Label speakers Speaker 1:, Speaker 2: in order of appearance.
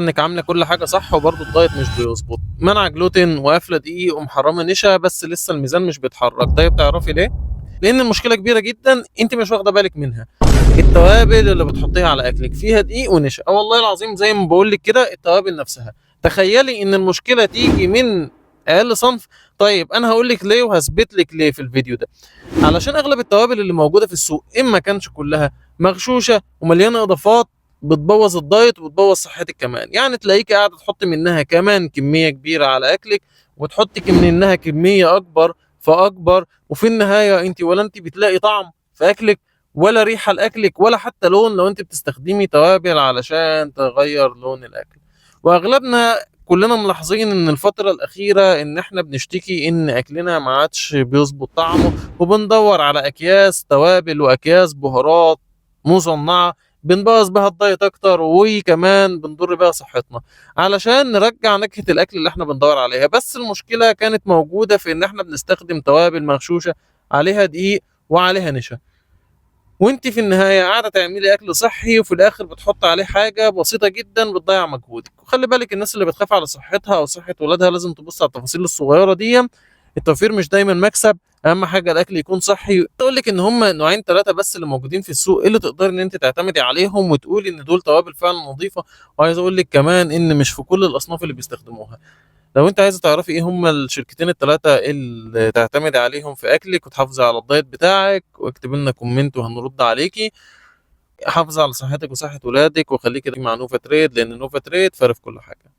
Speaker 1: انك عامله كل حاجه صح وبرضه الدايت مش بيظبط، منع جلوتين وقافله دقيق ومحرمه نشا، بس لسه الميزان مش بيتحرك. ده بتعرفي ليه؟ لان المشكله كبيره جدا انت مش واخده بالك منها. التوابل اللي بتحطيها على اكلك فيها دقيق ونشا. اه والله العظيم زي ما بقول لك كده، التوابل نفسها. تخيلي ان المشكله تيجي من اقل صنف. طيب انا هقول لك ليه وهثبت لك ليه في الفيديو ده. علشان اغلب التوابل اللي موجوده في السوق اما كانش كلها مغشوشه ومليانه اضافات بتبوظ الدايت وبتبوظ صحتك كمان. يعني تلاقيك قاعده تحط منها كمان كميه كبيره على اكلك، وتحطي منها كميه اكبر فاكبر، وفي النهايه انت ولا انت بتلاقي طعم في اكلك، ولا ريحه لاكلك، ولا حتى لون لو انت بتستخدمي توابل علشان تغير لون الاكل. واغلبنا كلنا ملاحظين ان الفتره الاخيره ان احنا بنشتكي ان اكلنا ما عادش بيظبط طعمه، وبندور على اكياس توابل واكياس بهارات مصنعه بنبوظ بها الدايت اكتر، وكمان بنضر بيها صحتنا علشان نرجع نكهة الاكل اللي احنا بندور عليها. بس المشكلة كانت موجودة في ان احنا بنستخدم توابل مغشوشة عليها دقيق وعليها نشا، وانت في النهاية قاعدة تعملي اكل صحي وفي الاخر بتحط عليه حاجة بسيطة جدا بتضيع مجهودك. وخلي بالك الناس اللي بتخاف على صحتها او صحة ولادها لازم تبص على التفاصيل الصغيرة دي. التوفير مش دايما مكسب، اهم حاجه الاكل يكون صحي. اقول لك ان هم نوعين ثلاثه بس اللي موجودين في السوق اللي تقدر ان انت تعتمدي عليهم وتقولي ان دول توابل فعلا نظيفه. وعايز اقول لك كمان ان مش في كل الاصناف اللي بيستخدموها. لو انت عايزه تعرفي ايه هم الشركتين الثلاثه اللي تعتمدي عليهم في اكلك وتحافظي على الدايت بتاعك، واكتب لنا كومنت وهنرد عليكي. حافظي على صحتك وصحه ولادك، وخليكي مع نوفا تريد، لان نوفا تريد فارق في كل حاجه.